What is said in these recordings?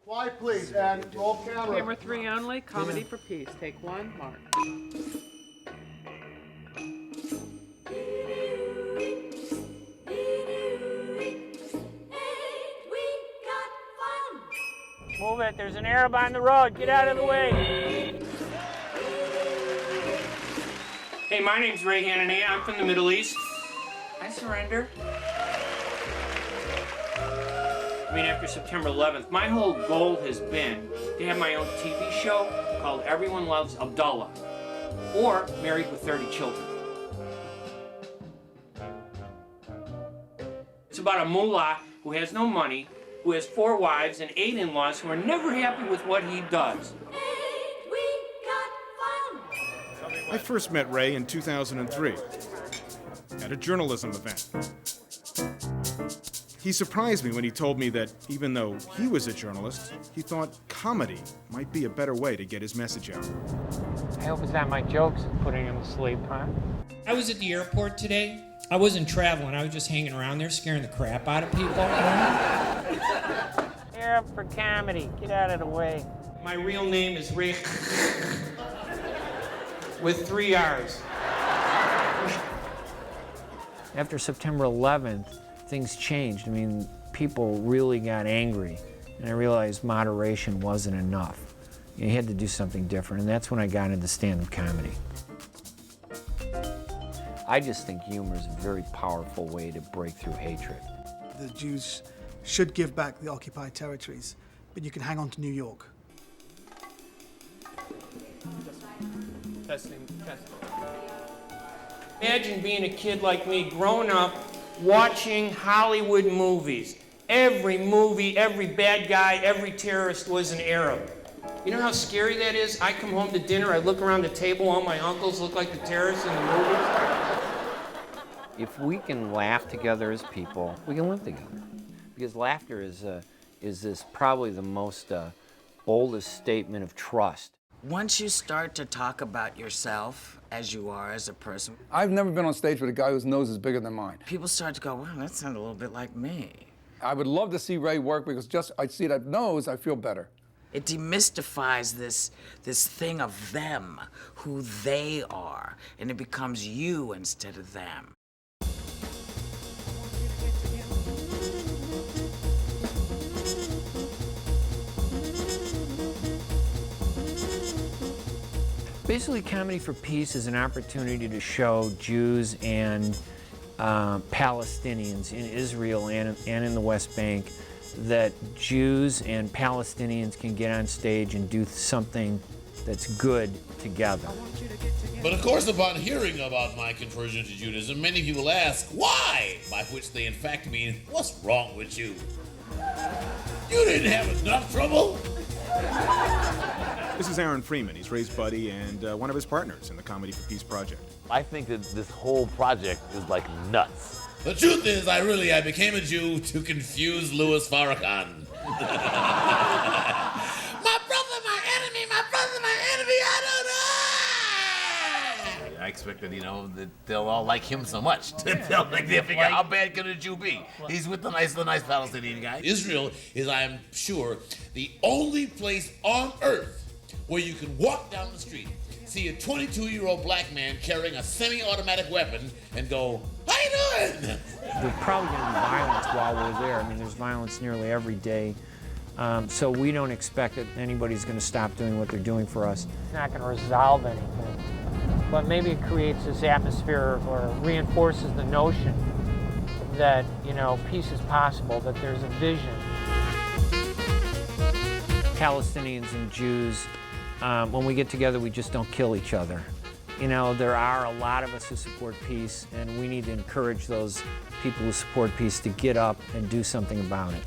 Quiet, please, and roll camera. Camera 3 only, comedy for peace. Take 1, mark. Move it, there's an Arab on the road. Get out of the way. Hey, my name's Ray Hanania. I'm from the Middle East. I surrender. I mean, after September 11th, my whole goal has been to have my own TV show called Everyone Loves Abdullah, or Married with 30 Children. It's about a mullah who has no money, who has 4 wives and 8 in-laws who are never happy with what he does. I first met Ray in 2003 at a journalism event. He surprised me when he told me that even though he was a journalist, he thought comedy might be a better way to get his message out. I hope it's not my jokes putting him to sleep, huh? I was at the airport today. I wasn't traveling. I was just hanging around there scaring the crap out of people. Arab for comedy. Get out of the way. My real name is Ray with 3 R's. After September 11th, things changed. I mean, people really got angry, and I realized moderation wasn't enough. You had to do something different, and that's when I got into stand-up comedy. I just think humor is a very powerful way to break through hatred. The Jews should give back the occupied territories, but you can hang on to New York. Testing. Imagine being a kid like me, growing up, watching Hollywood movies. Every movie, every bad guy, every terrorist was an Arab. You know how scary that is? I come home to dinner, I look around the table, all my uncles look like the terrorists in the movies. If we can laugh together as people, we can live together. Because laughter is this probably the most boldest statement of trust. Once you start to talk about yourself as you are as a person, I've never been on stage with a guy whose nose is bigger than mine. people start to go, wow, that sounded a little bit like me. I would love to see Ray work because just I see that nose, I feel better. It demystifies this thing of them, who they are, and it becomes you instead of them. Basically, Comedy for Peace is an opportunity to show Jews and Palestinians in Israel and in the West Bank that Jews and Palestinians can get on stage and do something that's good together. But of course, upon hearing about my conversion to Judaism, many people ask, why? By which they in fact mean, what's wrong with you? You didn't have enough trouble? This is Aaron Freeman. He's Ray's buddy and one of his partners in the Comedy for Peace project. I think that this whole project is like nuts. The truth is, I became a Jew to confuse Louis Farrakhan. My brother, my enemy, I don't know! I expected, that they'll all like him so much. They'll figure out how bad can a Jew be? He's with the nice Palestinian guy. Israel is, I am sure, the only place on earth where you can walk down the street, see a 22-year-old black man carrying a semi-automatic weapon, and go, how you doing? There's probably going to be violence while we're there. I mean, there's violence nearly every day. So we don't expect that anybody's going to stop doing what they're doing for us. It's not going to resolve anything, but maybe it creates this atmosphere or reinforces the notion that, peace is possible, that there's a vision. Palestinians and Jews, when we get together, we just don't kill each other. There are a lot of us who support peace, and we need to encourage those people who support peace to get up and do something about it.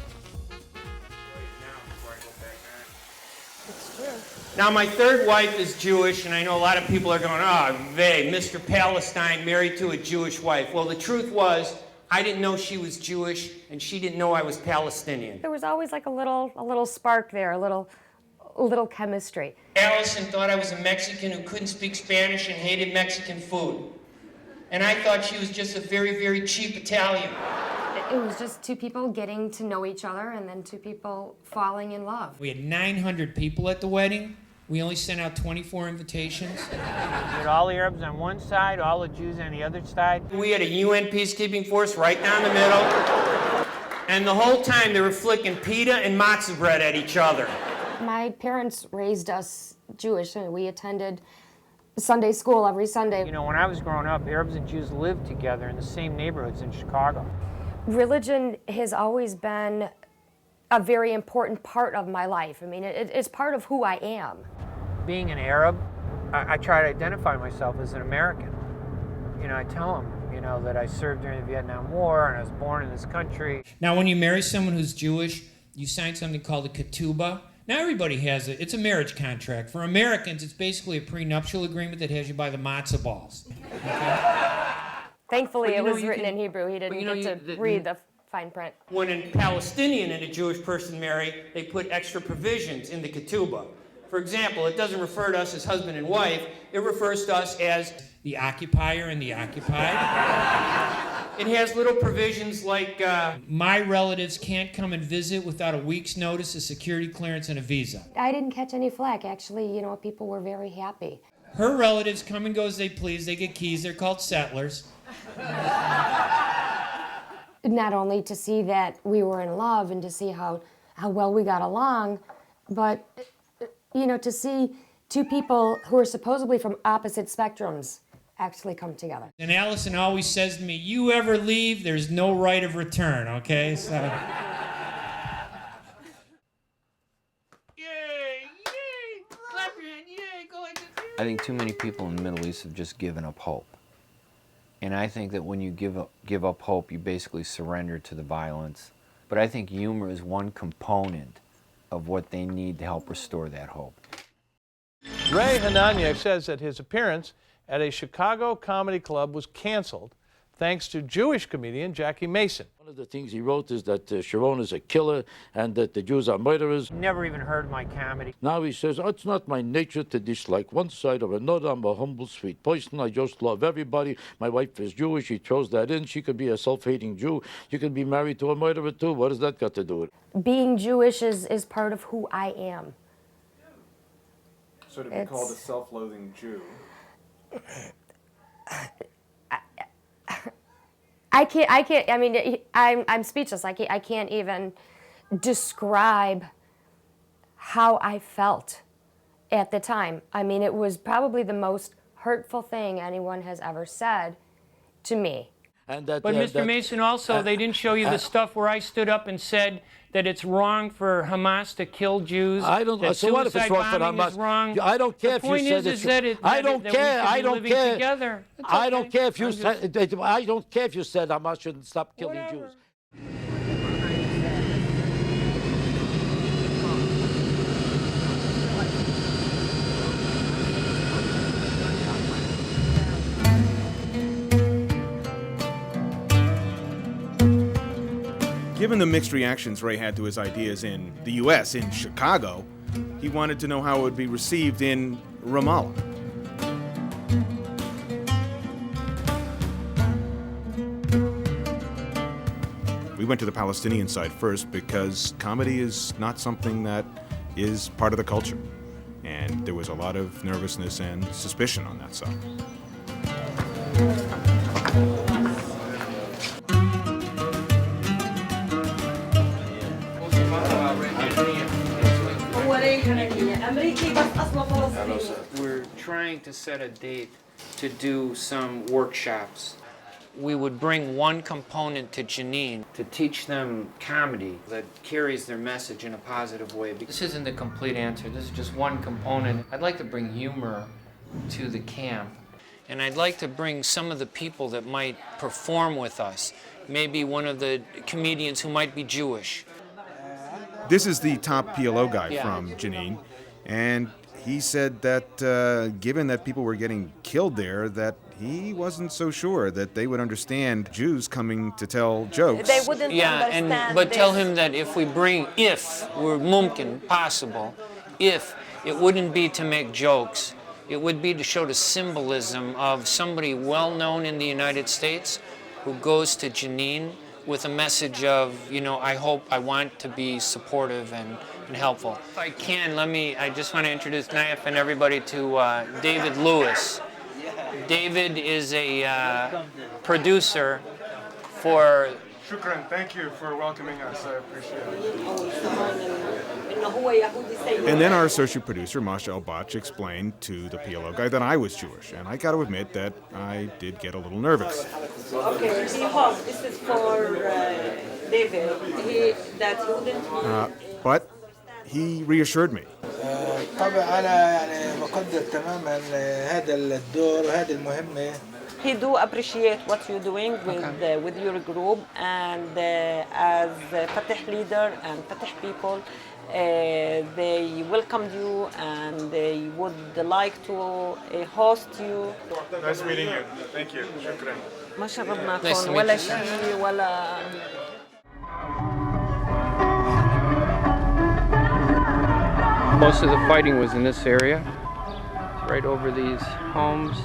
Now, my third wife is Jewish, and I know a lot of people are going, Mr. Palestine married to a Jewish wife. Well, the truth was, I didn't know she was Jewish, and she didn't know I was Palestinian. There was always like a little spark there, a little chemistry. Allison thought I was a Mexican who couldn't speak Spanish and hated Mexican food. And I thought she was just a very, very cheap Italian. It was just two people getting to know each other and then two people falling in love. We had 900 people at the wedding. We only sent out 24 invitations. We had all the Arabs on one side, all the Jews on the other side. We had a UN peacekeeping force right down the middle. And the whole time they were flicking pita and matzah bread at each other. My parents raised us Jewish, and we attended Sunday school every Sunday. You know, when I was growing up, Arabs and Jews lived together in the same neighborhoods in Chicago. Religion has always been a very important part of my life. I mean, it's part of who I am. Being an Arab, I try to identify myself as an American. You know, I tell them, you know, that I served during the Vietnam War and I was born in this country. Now, when you marry someone who's Jewish, you sign something called a ketubah. Now everybody has it. It's a marriage contract. For Americans, it's basically a prenuptial agreement that has you by the matzo balls. Okay? Thankfully, it was written in Hebrew. He didn't get to read the fine print. When a Palestinian and a Jewish person marry, they put extra provisions in the ketubah. For example, it doesn't refer to us as husband and wife, it refers to us as the occupier and the occupied. It has little provisions like my relatives can't come and visit without a week's notice, a security clearance, and a visa. I didn't catch any flack. Actually, you know, people were very happy. Her relatives come and go as they please. They get keys. They're called settlers. Not only to see that we were in love and to see how well we got along, but, you know, to see two people who are supposedly from opposite spectrums actually come together. And Allison always says to me, you ever leave, there's no right of return, okay? So. I think too many people in the Middle East have just given up hope. And I think that when you give up hope, you basically surrender to the violence. But I think humor is one component of what they need to help restore that hope. Ray Hanania says that his appearance at a Chicago comedy club was canceled thanks to Jewish comedian Jackie Mason. One of the things he wrote is that Sharon is a killer and that the Jews are murderers. Never even heard my comedy. Now he says, oh, it's not my nature to dislike one side or another. I'm a humble, sweet person. I just love everybody. My wife is Jewish. She throws that in. She could be a self-hating Jew. You can be married to a murderer too. What does that got to do with it? Being Jewish is part of who I am. So to be called a self-loathing Jew. I can't, I mean, I'm speechless. I can't even describe how I felt at the time. I mean, it was probably the most hurtful thing anyone has ever said to me. And that, but Mr. Mason, also, they didn't show you the stuff where I stood up and said that it's wrong for Hamas to kill Jews. I don't. That so what if it's wrong for Hamas? Is wrong. I don't care if you said it's wrong. I don't care. I don't care. Together. I don't care if you said. I don't care if you said Hamas shouldn't stop killing Jews. Given the mixed reactions Ray had to his ideas in the U.S., in Chicago, he wanted to know how it would be received in Ramallah. We went to the Palestinian side first because comedy is not something that is part of the culture. And there was a lot of nervousness and suspicion on that side. We're trying to set a date to do some workshops. We would bring one component to Jenin to teach them comedy that carries their message in a positive way. This isn't the complete answer. This is just one component. I'd like to bring humor to the camp. And I'd like to bring some of the people that might perform with us. Maybe one of the comedians who might be Jewish. This is the top PLO guy from Jenin, and he said that given that people were getting killed there, that he wasn't so sure that they would understand Jews coming to tell jokes. They wouldn't understand but tell him that if we're mumkin, possible, if it wouldn't be to make jokes, it would be to show the symbolism of somebody well known in the United States who goes to Jenin with a message of, I want to be supportive and helpful. If I can, I just want to introduce Naif and everybody to David Lewis. David is a producer for... Shukran, thank you for welcoming us. I appreciate it. And then our associate producer, Masha Al-Bach, explained to the PLO guy that I was Jewish. And I got to admit that I did get a little nervous. Okay, this is for David. He wouldn't. But he reassured me. طبعا أنا يعني بقدر تماما هذا الدور وهذه المهمة. He do appreciate what you're doing with your group, and as Fatah leader and Fatah people, they welcomed you and they would like to host you. Nice meeting you. Thank you. شكرا. ما شربناكم ولا شيء ولا. Most of the fighting was in this area, right over these homes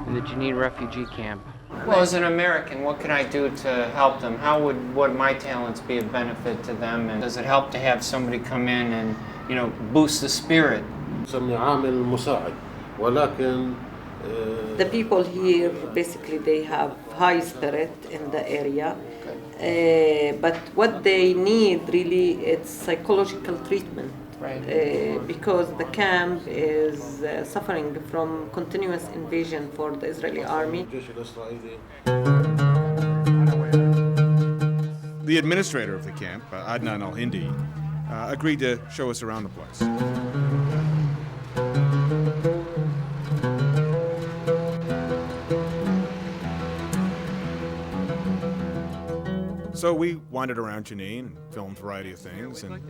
in the Jenin refugee camp. Well, as an American, what can I do to help them? How would my talents be of benefit to them? And does it help to have somebody come in and, boost the spirit? The people here, basically, they have high spirit in the area. But what they need, really, it's psychological treatment. Right. Because the camp is suffering from continuous invasion for the Israeli army. The administrator of the camp, Adnan Al-Hindi, agreed to show us around the place. So we wandered around Jenin and filmed a variety of things, and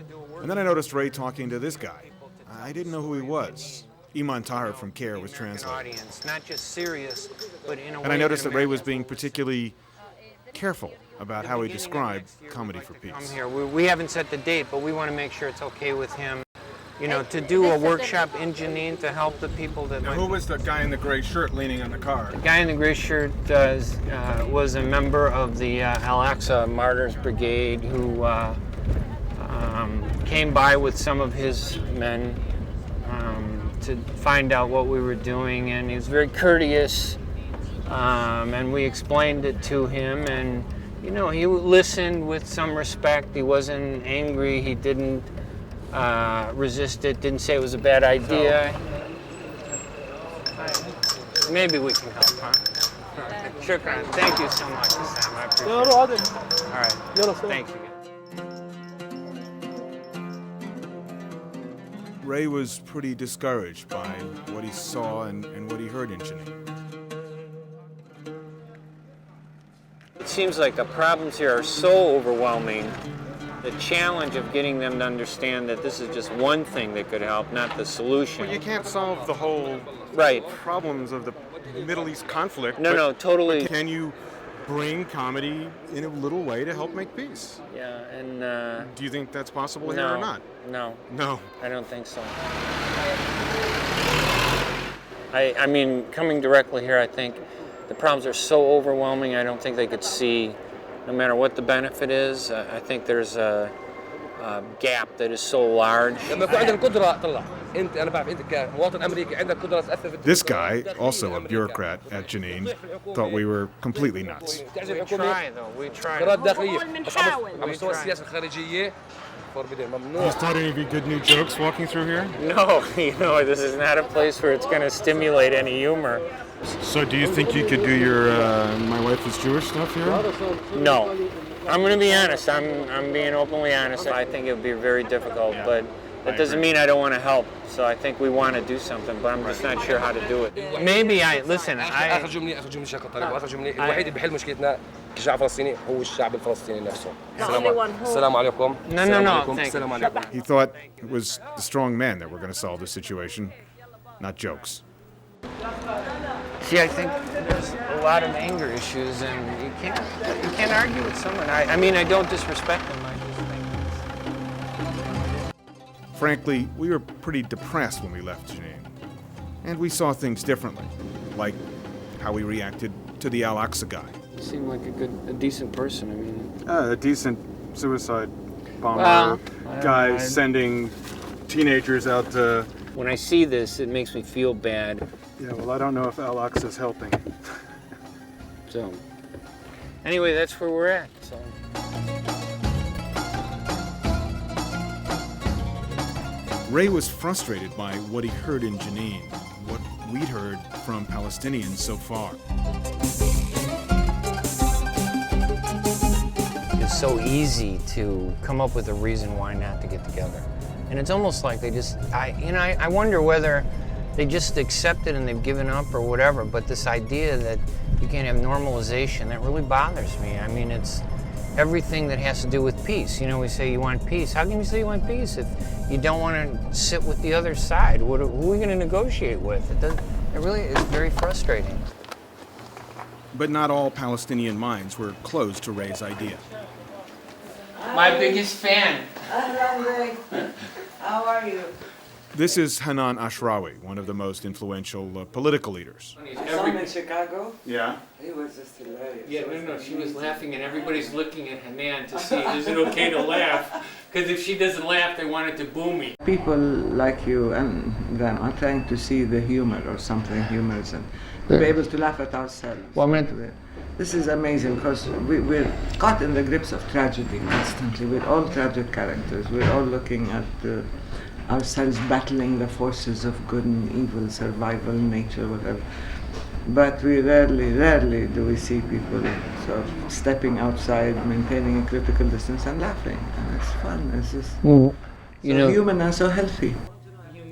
then I noticed Ray talking to this guy. I didn't know who he was. Iman Tahir from CARE was translating. Not just serious, but in a way. And I noticed that Ray was being particularly careful about how he described Comedy for Peace. We haven't set the date, but we want to make sure it's okay with him. To do a workshop in Jenin to help the people that. Now, who was the guy in the gray shirt leaning on the car? The guy in the gray shirt was a member of the Al-Aqsa Martyrs Brigade who came by with some of his men to find out what we were doing, and he was very courteous, and we explained it to him, and he listened with some respect. He wasn't angry. He didn't resist it, didn't say it was a bad idea. Maybe we can help, huh? Shukran. Thank you so much, Sam. I appreciate it. All right. Thank you. Ray was pretty discouraged by what he saw and what he heard in Jenin. It seems like the problems here are so overwhelming. The challenge of getting them to understand that this is just one thing that could help, not the solution. Well, you can't solve the whole problems of the Middle East conflict. No, totally. But can you bring comedy in a little way to help make peace? Yeah, and... do you think that's possible here or not? No. No. I don't think so. I mean, coming directly here, I think the problems are so overwhelming, I don't think they could see, no matter what the benefit is. I think there's a gap that is so large. This guy, also a bureaucrat at Jenin, thought we were completely nuts. We try, though. We try. Has taught any of you good new jokes walking through here? No, this is not a place where it's going to stimulate any humor. So do you think you could do your My Wife is Jewish stuff here? No. I'm going to be honest. I'm being openly honest. I think it would be very difficult, but that doesn't mean I don't want to help. So I think we want to do something, but I'm just not sure how to do it. Maybe آخر جملة شكل طريق وآخر جملة الوحيد اللي بيحل مشكلتنا كشعب فلسطيني هو الشعب الفلسطيني نفسه. السلام عليكم. No. He thought it was the strong men that were going to solve the situation, not jokes. See, I think there's a lot of anger issues, and you can't argue with someone. I mean, I don't disrespect them. I just think. Frankly, we were pretty depressed when we left Jenin, and we saw things differently, like how we reacted to the Al-Aqsa guy. You seem like a decent person. I mean, A decent suicide bomber Well, guy I- sending teenagers out to. when I see this, it makes me feel bad. Yeah, well, I don't know if Al-Aqsa is helping. So, anyway, that's where we're at. So. Ray was frustrated by what he heard in Jenin, what we'd heard from Palestinians so far. It's so easy to come up with a reason why not to get together. And it's almost like they just, I wonder whether they just accept it and they've given up or whatever, but this idea that you can't have normalization, that really bothers me. I mean, it's everything that has to do with peace. You know, we say you want peace. How can you say you want peace if you don't want to sit with the other side? Who are we going to negotiate with? It really is very frustrating. But not all Palestinian minds were closed to Ray's idea. My biggest fan. How are you? This is Hanan Ashrawi, one of the most influential political leaders. Some in Chicago? Yeah. He was just hilarious. Yeah, no, she was laughing, and everybody's looking at Hanan to see, is it okay to laugh? Because if she doesn't laugh, they want it to boo me. People like you and them are trying to see the humor or something humorous and to be able to laugh at ourselves. Well, This is amazing because we're caught in the grips of tragedy constantly. We're all tragic characters. We're all looking at ourselves battling the forces of good and evil, survival, nature, whatever. But we rarely do we see people sort of stepping outside, maintaining a critical distance and laughing. And it's fun. It's just so human and so healthy.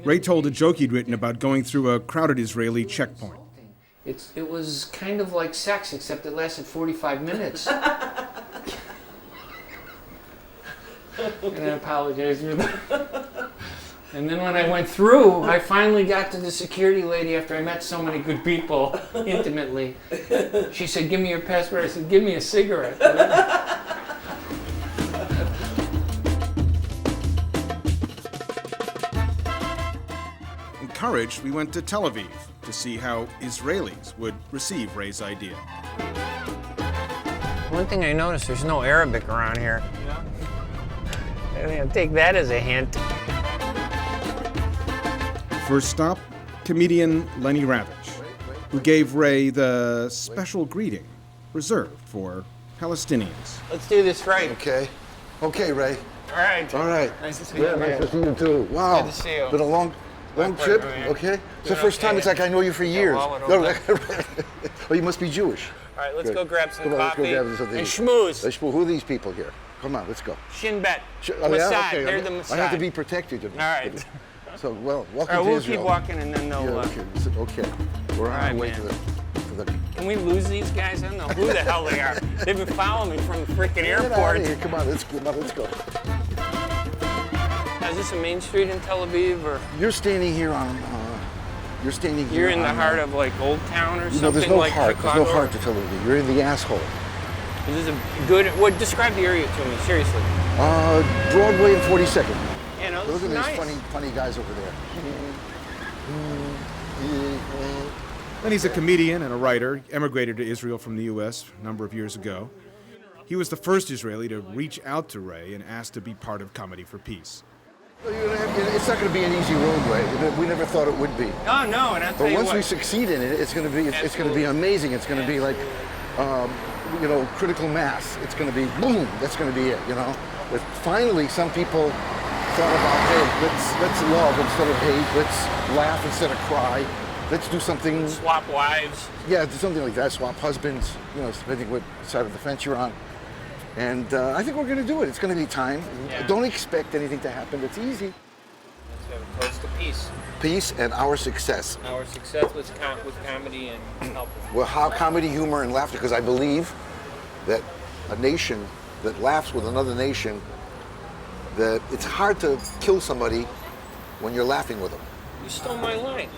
Ray told a joke he'd written about going through a crowded Israeli checkpoint. It was kind of like sex, except it lasted 45 minutes. And I apologize for that. And then when I went through, I finally got to the security lady after I met so many good people intimately. She said, "Give me your passport." I said, "Give me a cigarette." Encouraged, we went to Tel Aviv to see how Israelis would receive Ray's idea. One thing I noticed, there's no Arabic around here. I'll take that as a hint. First stop, comedian Lenny Ravitch, who gave Ray the special greeting reserved for Palestinians. Let's do this right. Okay. Okay, Ray. All right. All right. Nice to see you. Nice to see you too. Wow. Good to see you. Been a long trip. Okay. It's the first time. It's like I know you for years. Oh, you must be Jewish. All right, let's Good. go grab some Come on, coffee let's go grab something. and schmooze. Who are these people here? Come on, let's go. Shin Bet. Oh, yeah? Mossad. Okay. They're the Mossad. I have to be protected. All right. So, well, welcome All right, to we'll Israel. keep walking and then they'll... Yeah, okay. We're on our way to the... Can we lose these guys? I don't know who the hell they are. They've been following me from the freaking Get out of airport. here. Come on, let's go. Is this a main street in Tel Aviv, or You're standing here on... You're standing here you're in the on, heart of like Old Town or something No, there's no like heart. Chicago? There's no heart to Tel Aviv. You're in the asshole. Is this a good? What? Describe the area to me, seriously. Broadway and 42nd. Yeah, no, this Look is at nice. these funny guys over there. Lenny's a comedian and a writer, emigrated to Israel from the U.S. a number of years ago. He was the first Israeli to reach out to Ray and ask to be part of Comedy for Peace. It's not going to be an easy road, Ray. We never thought it would be. Oh no, and I'll tell But you once what. we succeed in it, it's going to be amazing. It's going to be like, critical mass. It's going to be boom. That's going to be it. But finally, some people thought about, hey, let's love instead of hate. Let's laugh instead of cry. Let's do something. Swap wives. Yeah, do something like that. Swap husbands. Depending what side of the fence you're on. And I think we're going to do it. It's going to be time. Yeah. Don't expect anything to happen. It's easy. Let's have a toast to peace. Peace and our success. Our success with comedy and help. Well, how comedy, humor, and laughter, because I believe that a nation that laughs with another nation, that it's hard to kill somebody when you're laughing with them. You stole my line.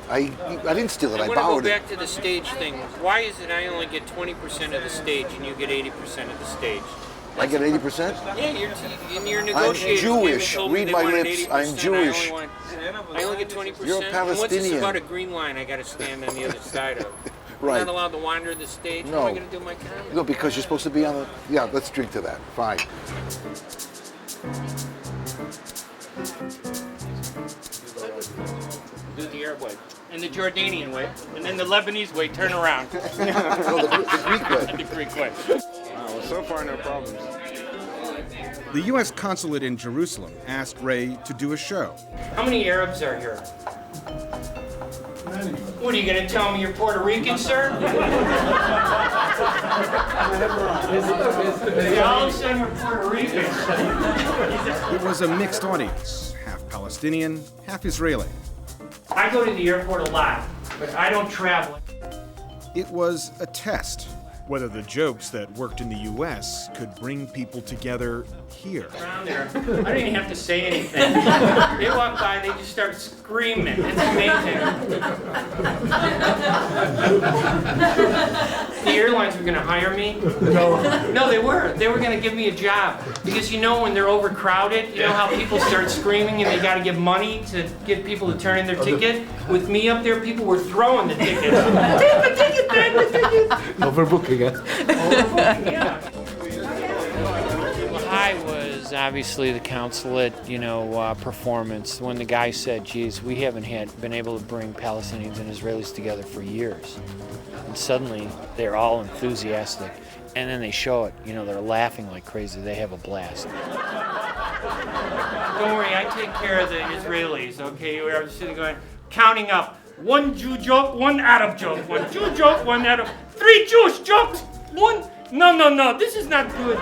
I didn't steal it, I want to go borrowed it. back to the stage thing. Why is it I only get 20% of the stage and you get 80% of the stage? I get 80%? Yeah, you're negotiating. I'm Jewish. Read my lips. I'm Jewish. I only get 20%. You're a And what's this Palestinian. about a green line I got to stand on the other side of? I'm Right. not allowed to wander the stage. No. How am I going to do my comedy? No, because you're supposed to be on the. Yeah, let's drink to that. Fine. Do the Arab way. And the Jordanian way. And then the Lebanese way, turn around. No, the Greek way. The Greek way. Wow, well, so far, no problems. The U.S. consulate in Jerusalem asked Ray to do a show. How many Arabs are here? What, are you going to tell me you're Puerto Rican, sir? All of a sudden we're Puerto Rican. It was a mixed audience, half Palestinian, half Israeli. I go to the airport a lot, but I don't travel. It was a test whether the jokes that worked in the U.S. could bring people together here. Around there, I don't even have to say anything. They walk by, they just start screaming. It's amazing. The airlines were going to hire me. No, they were. They were going to give me a job. Because you know when they're overcrowded, you know how people start screaming and they got to give money to get people to turn in their ticket? With me up there, people were throwing the tickets. Take the ticket, take the ticket. Overbooking it. Yeah. High was obviously the consulate, performance. When the guy said, geez, we haven't been able to bring Palestinians and Israelis together for years. And suddenly, they're all enthusiastic. And then they show it, they're laughing like crazy. They have a blast. Don't worry, I take care of the Israelis, okay? We're just sitting going, counting up. 1 Jew joke, 1 Arab joke. 1 Jew joke, 1 Arab. 3 Jewish jokes, 1. No, this is not good.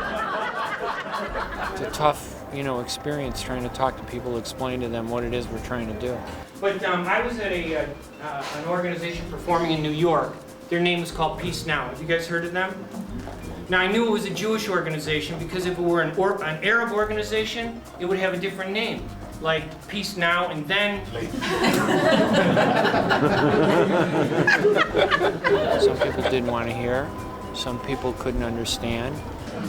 It's a tough, experience trying to talk to people, explain to them what it is we're trying to do. But I was at an organization performing in New York. Their name was called Peace Now. Have you guys heard of them? Now, I knew it was a Jewish organization because if it were an Arab organization, it would have a different name, like Peace Now and Then. Some people didn't want to hear. Some people couldn't understand.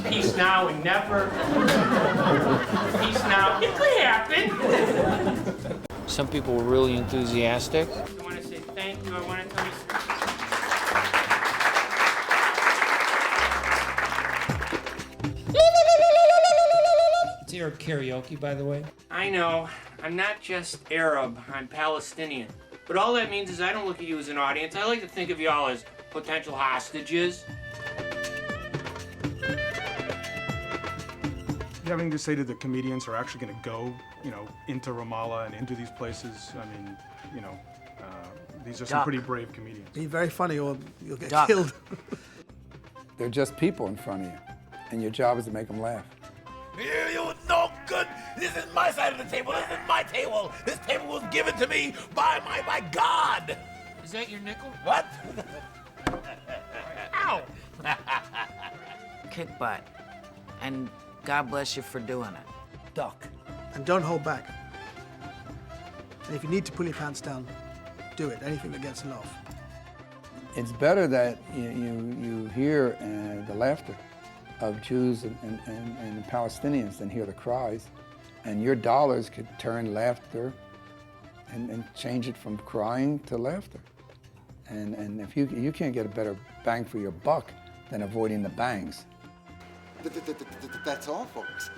Peace Now and Never. Peace Now. It could happen. Some people were really enthusiastic. I want to say thank you. I want to tell you. It's Arab karaoke, by the way. I know. I'm not just Arab. I'm Palestinian. But all that means is I don't look at you as an audience. I like to think of you all as potential hostages. You have anything to say to the comedians who are actually going to go, into Ramallah and into these places? I mean, these are some pretty brave comedians. Be very funny or you'll get Duck. killed. They're just people in front of you, and your job is to make them laugh. You no good. This is my side of the table. This is my table. This table was given to me by my God. Is that your nickel? What? Ow! Kick butt. And God bless you for doing it. Duck. And don't hold back. And if you need to pull your pants down, do it. Anything that gets a laugh. It's better that you hear the laughter of Jews and Palestinians than hear the cries. And your dollars could turn laughter and change it from crying to laughter. And if you can't get a better bang for your buck than avoiding the bangs. That's all, folks.